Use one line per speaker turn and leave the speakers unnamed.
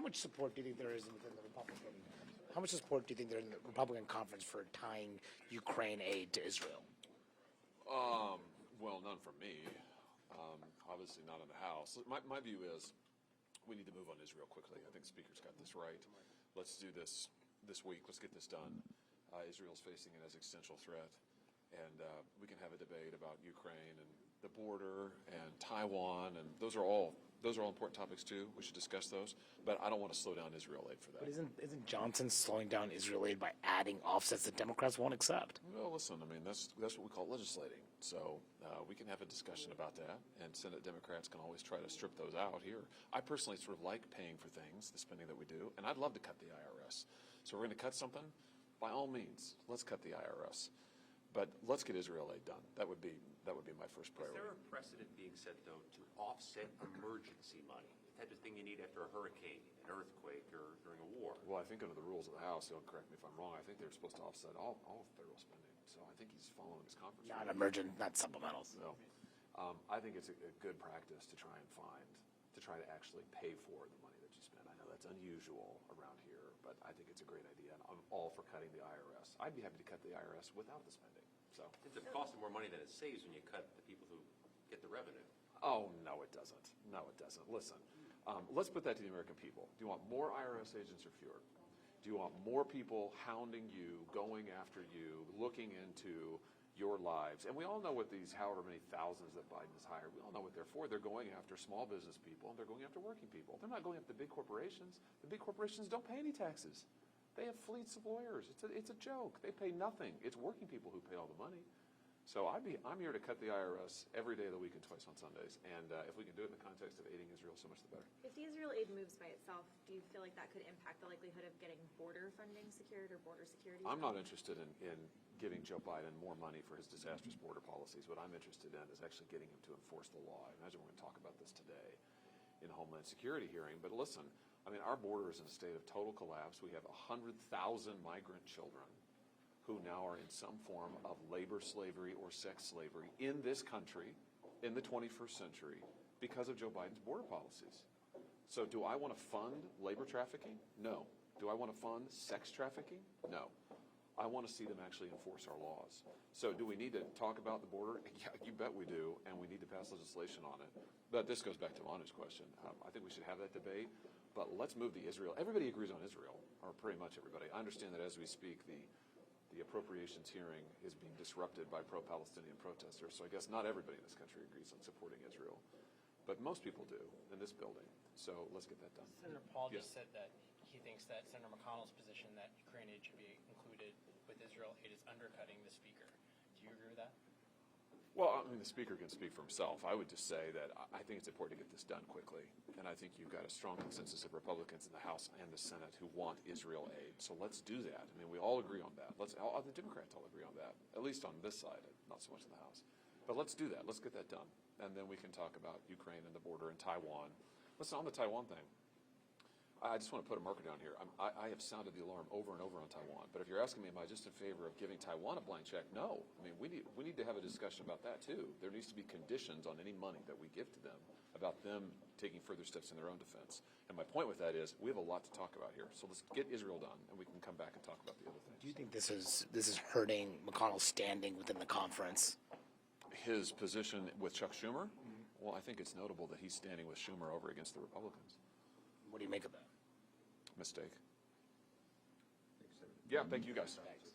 much support do you think there is within the Republican? How much support do you think there is in the Republican conference for tying Ukraine aid to Israel?
Well, none from me. Obviously not in the House. My view is we need to move on Israel quickly. I think the Speaker's got this right. Let's do this week. Let's get this done. Israel's facing an existential threat. And we can have a debate about Ukraine and the border and Taiwan, and those are all important topics too. We should discuss those. But I don't want to slow down Israel aid for that.
But isn't Johnson slowing down Israel aid by adding offsets that Democrats won't accept?
Well, listen, I mean that's what we call legislating. So we can have a discussion about that, and Senate Democrats can always try to strip those out here. I personally sort of like paying for things, the spending that we do, and I'd love to cut the IRS. So we're going to cut something. By all means, let's cut the IRS. But let's get Israel aid done. That would be my first priority.
Is there a precedent being set, though, to offset emergency money, the type of thing you need after a hurricane, an earthquake, or during a war?
Well, I think under the rules of the House, don't correct me if I'm wrong, I think they're supposed to offset all federal spending. So I think he's following his conference.
Not emergent, not supplementals.
No. I think it's a good practice to try to actually pay for the money that you spend. I know that's unusual around here, but I think it's a great idea. And I'm all for cutting the IRS. I'd be happy to cut the IRS without the spending. So
it's costing more money than it saves when you cut the people who get the revenue.
Oh, no, it doesn't. No, it doesn't. Listen, let's put that to the American people. Do you want more IRS agents or fewer? Do you want more people hounding you, going after you, looking into your lives? And we all know what these however many thousands that Biden has hired, we all know what they're for. They're going after small business people, and they're going after working people. They're not going after the big corporations. The big corporations don't pay any taxes. They have fleets of lawyers. It's a joke. They pay nothing. It's working people who pay all the money. So I'm here to cut the IRS every day of the week and twice on Sundays. And if we can do it in the context of aiding Israel, so much the better.
If the Israel aid moves by itself, do you feel like that could impact the likelihood of getting border funding secured or border security?
I'm not interested in giving Joe Biden more money for his disastrous border policies. What I'm interested in is actually getting him to enforce the law. I imagine we're going to talk about this today in a Homeland Security hearing. But listen, I mean, our border is in a state of total collapse. We have 100,000 migrant children who now are in some form of labor slavery or sex slavery in this country in the 21st century because of Joe Biden's border policies. So do I want to fund labor trafficking? No. Do I want to fund sex trafficking? No. I want to see them actually enforce our laws. So do we need to talk about the border? Yeah, you bet we do, and we need to pass legislation on it. But this goes back to Manu's question. I think we should have that debate, but let's move the Israel. Everybody agrees on Israel, or pretty much everybody. I understand that as we speak, the appropriations hearing is being disrupted by pro-Palestinian protesters, so I guess not everybody in this country agrees on supporting Israel. But most people do in this building, so let's get that done.
Senator Paul just said that he thinks that Senator McConnell's position that Ukraine aid should be included with Israel aid is undercutting the Speaker. Do you agree with that?
Well, I mean, the Speaker can speak for himself. I would just say that I think it's important to get this done quickly, and I think you've got a strong consensus of Republicans in the House and the Senate who want Israel aid. So let's do that. I mean, we all agree on that. The Democrats all agree on that, at least on this side, not so much in the House. But let's do that. Let's get that done. And then we can talk about Ukraine and the border and Taiwan. Listen, on the Taiwan thing, I just want to put a marker down here. I have sounded the alarm over and over on Taiwan. But if you're asking me, am I just in favor of giving Taiwan a blank check? No. I mean, we need to have a discussion about that, too. There needs to be conditions on any money that we give to them about them taking further steps in their own defense. And my point with that is we have a lot to talk about here. So let's get Israel done, and we can come back and talk about the other things.
Do you think this is hurting McConnell's standing within the conference?
His position with Chuck Schumer? Mm-hmm. Well, I think it's notable that he's standing with Schumer over against the Republicans.
What do you make of that?
Mistake. Yeah, thank you guys.
Thanks.